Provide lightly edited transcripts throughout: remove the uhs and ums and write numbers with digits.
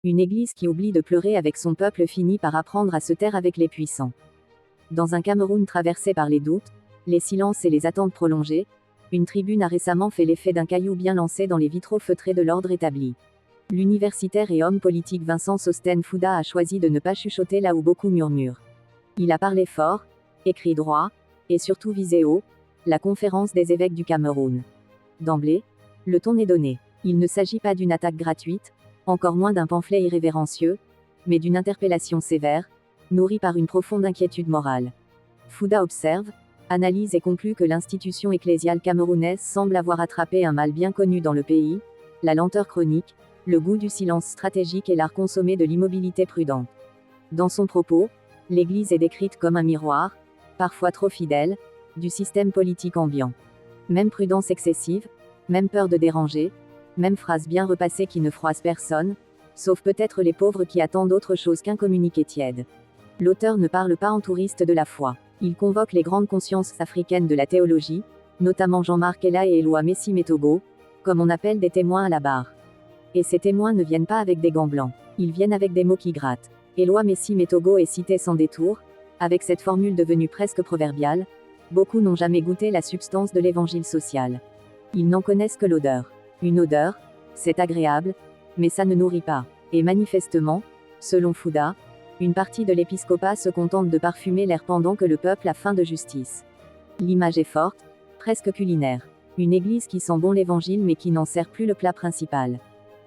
Une église qui oublie de pleurer avec son peuple finit par apprendre à se taire avec les puissants. Dans un Cameroun traversé par les doutes, les silences et les attentes prolongées, une tribune a récemment fait l'effet d'un caillou bien lancé dans les vitraux feutrés de l'ordre établi. L'universitaire et homme politique Vincent Sostène Fouda a choisi de ne pas chuchoter là où beaucoup murmurent. Il a parlé fort, écrit droit, et surtout visé haut, la conférence des évêques du Cameroun. D'emblée, le ton est donné. Il ne s'agit pas d'une attaque gratuite, encore moins d'un pamphlet irrévérencieux, mais d'une interpellation sévère, nourrie par une profonde inquiétude morale. Fouda observe, analyse et conclut que l'institution ecclésiale camerounaise semble avoir attrapé un mal bien connu dans le pays, la lenteur chronique, le goût du silence stratégique et l'art consommé de l'immobilité prudente. Dans son propos, l'Église est décrite comme un miroir, parfois trop fidèle, du système politique ambiant. Même prudence excessive, même peur de déranger, même phrase bien repassée qui ne froisse personne, sauf peut-être les pauvres qui attendent autre chose qu'un communiqué tiède. L'auteur ne parle pas en touriste de la foi. Il convoque les grandes consciences africaines de la théologie, notamment Jean-Marc Ella et Éloi Messi Metogo, comme on appelle des témoins à la barre. Et ces témoins ne viennent pas avec des gants blancs. Ils viennent avec des mots qui grattent. Éloi Messi Metogo est cité sans détour, avec cette formule devenue presque proverbiale: beaucoup n'ont jamais goûté la substance de l'évangile social. Ils n'en connaissent que l'odeur. Une odeur, c'est agréable, mais ça ne nourrit pas. Et manifestement, selon Fouda, une partie de l'épiscopat se contente de parfumer l'air pendant que le peuple a faim de justice. L'image est forte, presque culinaire. Une église qui sent bon l'évangile mais qui n'en sert plus le plat principal.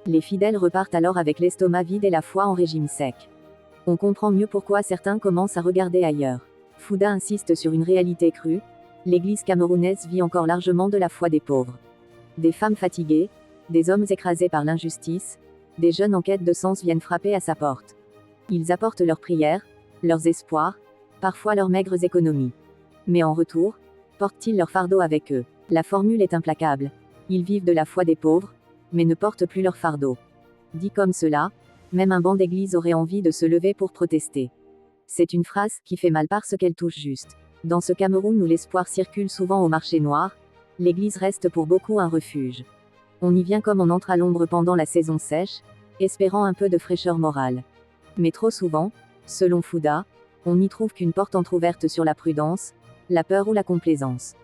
Les fidèles repartent alors avec l'estomac vide et la foi en régime sec. On comprend mieux pourquoi certains commencent à regarder ailleurs. Fouda insiste sur une réalité crue: l'église camerounaise vit encore largement de la foi des pauvres. Des femmes fatiguées, des hommes écrasés par l'injustice, des jeunes en quête de sens viennent frapper à sa porte. Ils apportent leurs prières, leurs espoirs, parfois leurs maigres économies. Mais en retour, portent-ils leur fardeau avec eux? La formule est implacable. Ils vivent de la foi des pauvres, mais ne portent plus leur fardeau. Dit comme cela, même un banc d'église aurait envie de se lever pour protester. C'est une phrase qui fait mal parce qu'elle touche juste. Dans ce Cameroun où l'espoir circule souvent au marché noir, l'église reste pour beaucoup un refuge. On y vient comme on entre à l'ombre pendant la saison sèche, espérant un peu de fraîcheur morale. Mais trop souvent, selon Fouda, on n'y trouve qu'une porte entr'ouverte sur la prudence, la peur ou la complaisance.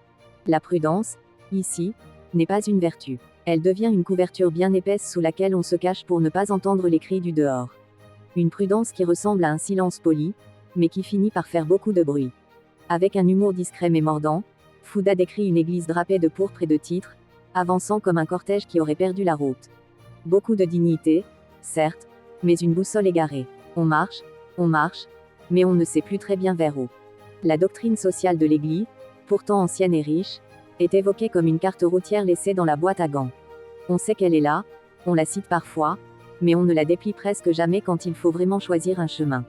La prudence, ici, n'est pas une vertu. Elle devient une couverture bien épaisse sous laquelle on se cache pour ne pas entendre les cris du dehors. Une prudence qui ressemble à un silence poli, mais qui finit par faire beaucoup de bruit. Avec un humour discret mais mordant, Fouda décrit une église drapée de pourpre et de titres, avançant comme un cortège qui aurait perdu la route. Beaucoup de dignité, certes, mais une boussole égarée. On marche, mais on ne sait plus très bien vers où. La doctrine sociale de l'église, pourtant ancienne et riche, est évoquée comme une carte routière laissée dans la boîte à gants. On sait qu'elle est là, on la cite parfois, mais on ne la déplie presque jamais quand il faut vraiment choisir un chemin.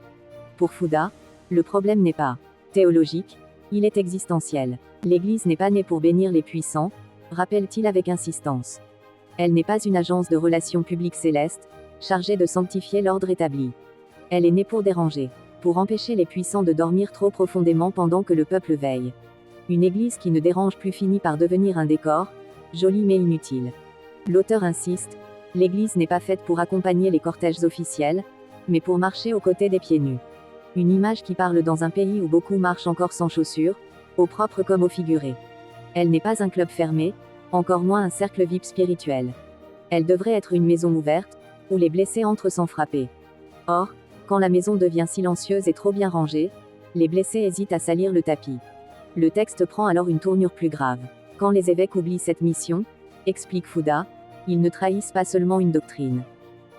Pour Fouda, le problème n'est pas théologique, il est existentiel. L'Église n'est pas née pour bénir les puissants, rappelle-t-il avec insistance. Elle n'est pas une agence de relations publiques célestes, chargée de sanctifier l'ordre établi. Elle est née pour déranger, pour empêcher les puissants de dormir trop profondément pendant que le peuple veille. Une église qui ne dérange plus finit par devenir un décor, joli mais inutile. L'auteur insiste, l'église n'est pas faite pour accompagner les cortèges officiels, mais pour marcher aux côtés des pieds nus. Une image qui parle dans un pays où beaucoup marchent encore sans chaussures, au propre comme au figuré. Elle n'est pas un club fermé, encore moins un cercle VIP spirituel. Elle devrait être une maison ouverte, où les blessés entrent sans frapper. Or, quand la maison devient silencieuse et trop bien rangée, les blessés hésitent à salir le tapis. Le texte prend alors une tournure plus grave. Quand les évêques oublient cette mission, explique Fouda, ils ne trahissent pas seulement une doctrine.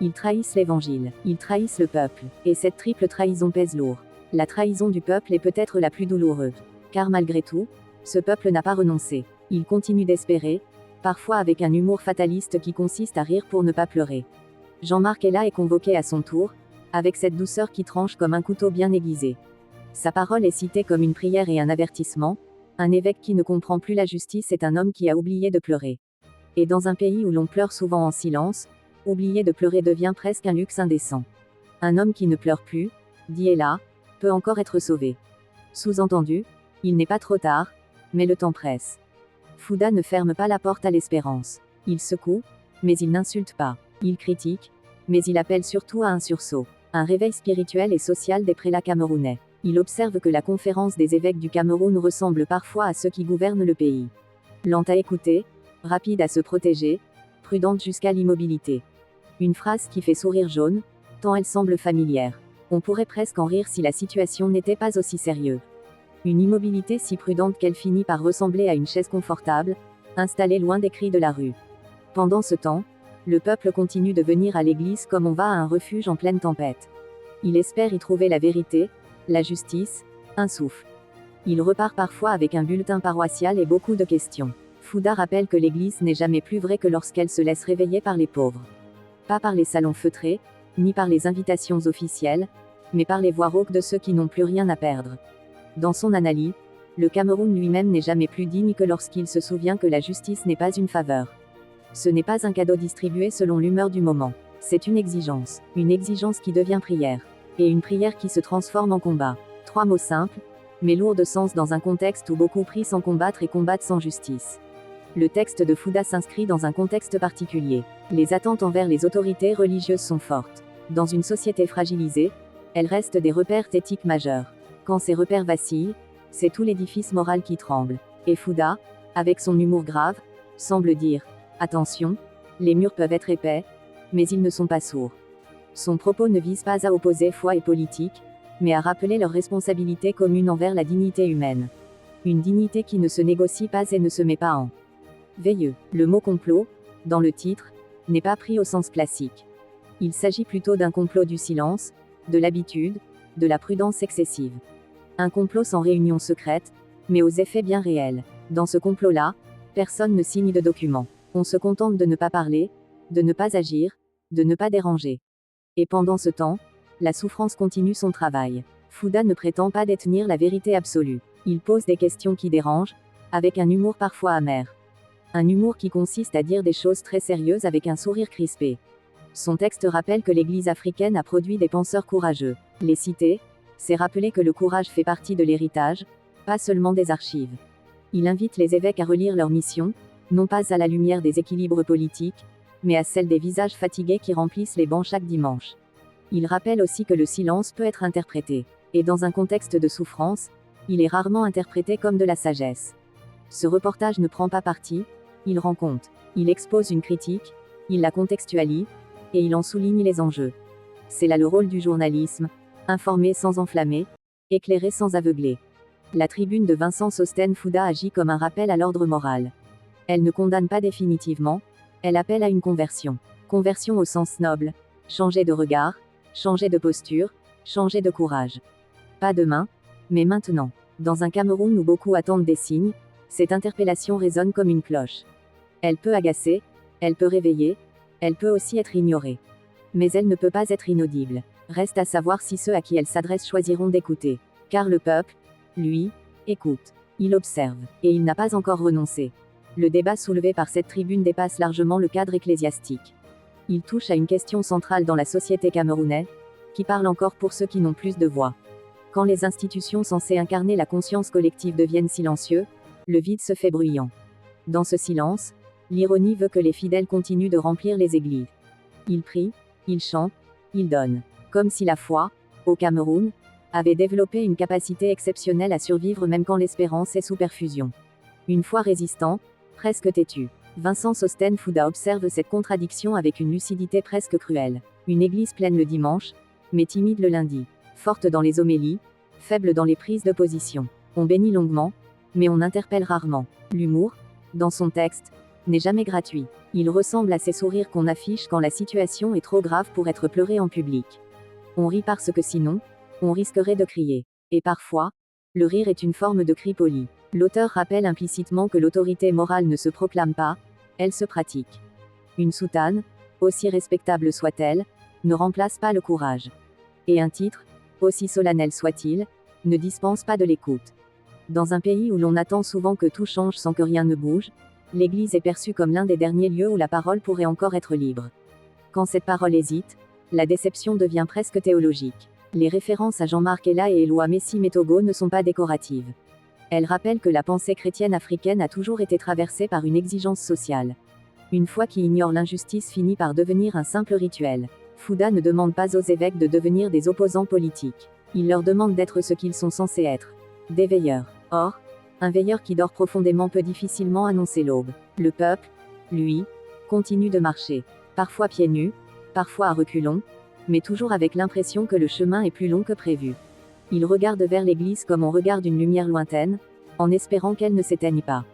Ils trahissent l'évangile, ils trahissent le peuple, et cette triple trahison pèse lourd. La trahison du peuple est peut-être la plus douloureuse. Car malgré tout, ce peuple n'a pas renoncé. Il continue d'espérer, parfois avec un humour fataliste qui consiste à rire pour ne pas pleurer. Jean-Marc Ella est convoqué à son tour, avec cette douceur qui tranche comme un couteau bien aiguisé. Sa parole est citée comme une prière et un avertissement: un évêque qui ne comprend plus la justice est un homme qui a oublié de pleurer. Et dans un pays où l'on pleure souvent en silence, oublier de pleurer devient presque un luxe indécent. Un homme qui ne pleure plus, dit Ella, peut encore être sauvé. Sous-entendu, il n'est pas trop tard, mais le temps presse. Fouda ne ferme pas la porte à l'espérance. Il secoue, mais il n'insulte pas. Il critique, Mais il appelle surtout à un sursaut, un réveil spirituel et social des prélats camerounais. Il observe que la conférence des évêques du Cameroun ressemble parfois à ceux qui gouvernent le pays. Lente à écouter, rapide à se protéger, prudente jusqu'à l'immobilité. Une phrase qui fait sourire jaune, tant elle semble familière. On pourrait presque en rire si la situation n'était pas aussi sérieuse. Une immobilité si prudente qu'elle finit par ressembler à une chaise confortable, installée loin des cris de la rue. Pendant ce temps, le peuple continue de venir à l'église comme on va à un refuge en pleine tempête. Il espère y trouver la vérité, la justice, un souffle. Il repart parfois avec un bulletin paroissial et beaucoup de questions. Fouda rappelle que l'église n'est jamais plus vraie que lorsqu'elle se laisse réveiller par les pauvres. Pas par les salons feutrés, ni par les invitations officielles, mais par les voix rauques de ceux qui n'ont plus rien à perdre. Dans son analyse, le Cameroun lui-même n'est jamais plus digne que lorsqu'il se souvient que la justice n'est pas une faveur. Ce n'est pas un cadeau distribué selon l'humeur du moment. C'est une exigence qui devient prière. Et une prière qui se transforme en combat. 3 mots simples, mais lourds de sens dans un contexte où beaucoup prient sans combattre et combattent sans justice. Le texte de Fouda s'inscrit dans un contexte particulier. Les attentes envers les autorités religieuses sont fortes. Dans une société fragilisée, elles restent des repères éthiques majeurs. Quand ces repères vacillent, c'est tout l'édifice moral qui tremble. Et Fouda, avec son humour grave, semble dire « Attention, les murs peuvent être épais, mais ils ne sont pas sourds ». Son propos ne vise pas à opposer foi et politique, mais à rappeler leur responsabilité commune envers la dignité humaine. Une dignité qui ne se négocie pas et ne se met pas en veilleux. Le mot complot, dans le titre, n'est pas pris au sens classique. Il s'agit plutôt d'un complot du silence, de l'habitude, de la prudence excessive. Un complot sans réunion secrète, mais aux effets bien réels. Dans ce complot-là, personne ne signe de document. On se contente de ne pas parler, de ne pas agir, de ne pas déranger. Et pendant ce temps, la souffrance continue son travail. Fouda ne prétend pas détenir la vérité absolue. Il pose des questions qui dérangent, avec un humour parfois amer. Un humour qui consiste à dire des choses très sérieuses avec un sourire crispé. Son texte rappelle que l'Église africaine a produit des penseurs courageux. Les citer, c'est rappeler que le courage fait partie de l'héritage, pas seulement des archives. Il invite les évêques à relire leur mission, non pas à la lumière des équilibres politiques, mais à celle des visages fatigués qui remplissent les bancs chaque dimanche. Il rappelle aussi que le silence peut être interprété. Et dans un contexte de souffrance, il est rarement interprété comme de la sagesse. Ce reportage ne prend pas parti, il rend compte. Il expose une critique, il la contextualise, et il en souligne les enjeux. C'est là le rôle du journalisme, informer sans enflammer, éclairer sans aveugler. La tribune de Vincent Sostène Fouda agit comme un rappel à l'ordre moral. Elle ne condamne pas définitivement, elle appelle à une conversion. Conversion au sens noble. Changer de regard, changer de posture, changer de courage. Pas demain, mais maintenant. Dans un Cameroun où beaucoup attendent des signes, cette interpellation résonne comme une cloche. Elle peut agacer, elle peut réveiller, elle peut aussi être ignorée. Mais elle ne peut pas être inaudible. Reste à savoir si ceux à qui elle s'adresse choisiront d'écouter. Car le peuple, lui, écoute. Il observe. Et il n'a pas encore renoncé. Le débat soulevé par cette tribune dépasse largement le cadre ecclésiastique. Il touche à une question centrale dans la société camerounaise, qui parle encore pour ceux qui n'ont plus de voix. Quand les institutions censées incarner la conscience collective deviennent silencieuses, le vide se fait bruyant. Dans ce silence, l'ironie veut que les fidèles continuent de remplir les églises. Ils prient, ils chantent, ils donnent. Comme si la foi, au Cameroun, avait développé une capacité exceptionnelle à survivre même quand l'espérance est sous perfusion. Une foi résistant, presque têtue. Vincent Sostène Fouda observe cette contradiction avec une lucidité presque cruelle. Une église pleine le dimanche, mais timide le lundi. Forte dans les homélies, faible dans les prises de position. On bénit longuement, mais on interpelle rarement. L'humour, dans son texte, n'est jamais gratuit. Il ressemble à ces sourires qu'on affiche quand la situation est trop grave pour être pleurée en public. On rit parce que sinon, on risquerait de crier. Et parfois, le rire est une forme de cri poli. L'auteur rappelle implicitement que l'autorité morale ne se proclame pas, elle se pratique. Une soutane, aussi respectable soit-elle, ne remplace pas le courage. Et un titre, aussi solennel soit-il, ne dispense pas de l'écoute. Dans un pays où l'on attend souvent que tout change sans que rien ne bouge, l'Église est perçue comme l'un des derniers lieux où la parole pourrait encore être libre. Quand cette parole hésite, la déception devient presque théologique. Les références à Jean-Marc Ella et Éloi Messi Metogo ne sont pas décoratives. Elles rappellent que la pensée chrétienne africaine a toujours été traversée par une exigence sociale. Une foi qui ignore l'injustice finit par devenir un simple rituel. Fouda ne demande pas aux évêques de devenir des opposants politiques. Il leur demande d'être ce qu'ils sont censés être. Des veilleurs. Or, un veilleur qui dort profondément peut difficilement annoncer l'aube. Le peuple, lui, continue de marcher. Parfois pieds nus, parfois à reculons, mais toujours avec l'impression que le chemin est plus long que prévu. Il regarde vers l'église comme on regarde une lumière lointaine, en espérant qu'elle ne s'éteigne pas.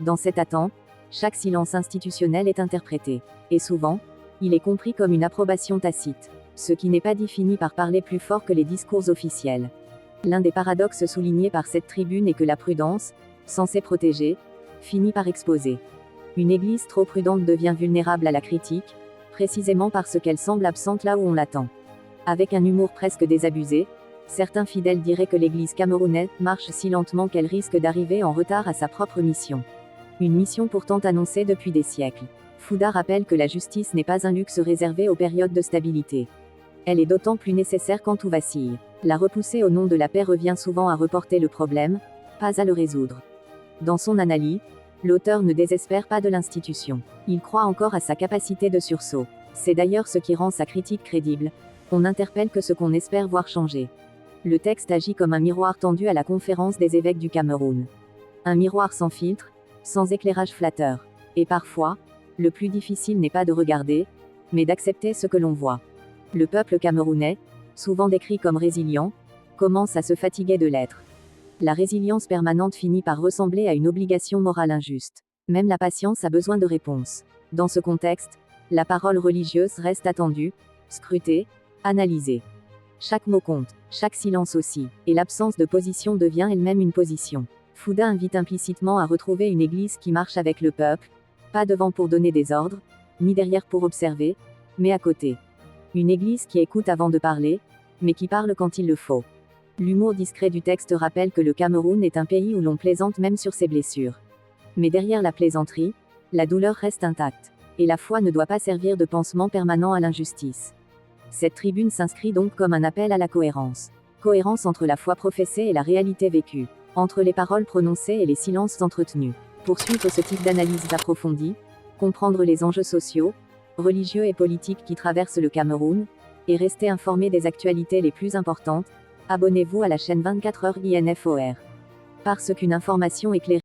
Dans cette attente, chaque silence institutionnel est interprété. Et souvent, il est compris comme une approbation tacite. Ce qui n'est pas dit finit par parler plus fort que les discours officiels. L'un des paradoxes soulignés par cette tribune est que la prudence, censée protéger, finit par exposer. Une église trop prudente devient vulnérable à la critique, précisément parce qu'elle semble absente là où on l'attend. Avec un humour presque désabusé, certains fidèles diraient que l'église camerounaise marche si lentement qu'elle risque d'arriver en retard à sa propre mission. Une mission pourtant annoncée depuis des siècles. Fouda rappelle que la justice n'est pas un luxe réservé aux périodes de stabilité. Elle est d'autant plus nécessaire quand tout vacille. La repousser au nom de la paix revient souvent à reporter le problème, pas à le résoudre. Dans son analyse, l'auteur ne désespère pas de l'institution. Il croit encore à sa capacité de sursaut. C'est d'ailleurs ce qui rend sa critique crédible. On n'interpelle que ce qu'on espère voir changer. Le texte agit comme un miroir tendu à la conférence des évêques du Cameroun. Un miroir sans filtre, sans éclairage flatteur. Et parfois, le plus difficile n'est pas de regarder, mais d'accepter ce que l'on voit. Le peuple camerounais, souvent décrit comme résilient, commence à se fatiguer de l'être. La résilience permanente finit par ressembler à une obligation morale injuste. Même la patience a besoin de réponses. Dans ce contexte, la parole religieuse reste attendue, scrutée, analysée. Chaque mot compte, chaque silence aussi, et l'absence de position devient elle-même une position. Fouda invite implicitement à retrouver une église qui marche avec le peuple, pas devant pour donner des ordres, ni derrière pour observer, mais à côté. Une église qui écoute avant de parler, mais qui parle quand il le faut. L'humour discret du texte rappelle que le Cameroun est un pays où l'on plaisante même sur ses blessures. Mais derrière la plaisanterie, la douleur reste intacte. Et la foi ne doit pas servir de pansement permanent à l'injustice. Cette tribune s'inscrit donc comme un appel à la cohérence. Cohérence entre la foi professée et la réalité vécue. Entre les paroles prononcées et les silences entretenus. Poursuivre ce type d'analyse approfondie, comprendre les enjeux sociaux, religieux et politiques qui traversent le Cameroun, et rester informé des actualités les plus importantes, abonnez-vous à la chaîne 24 heures INFOR. Parce qu'une information éclairée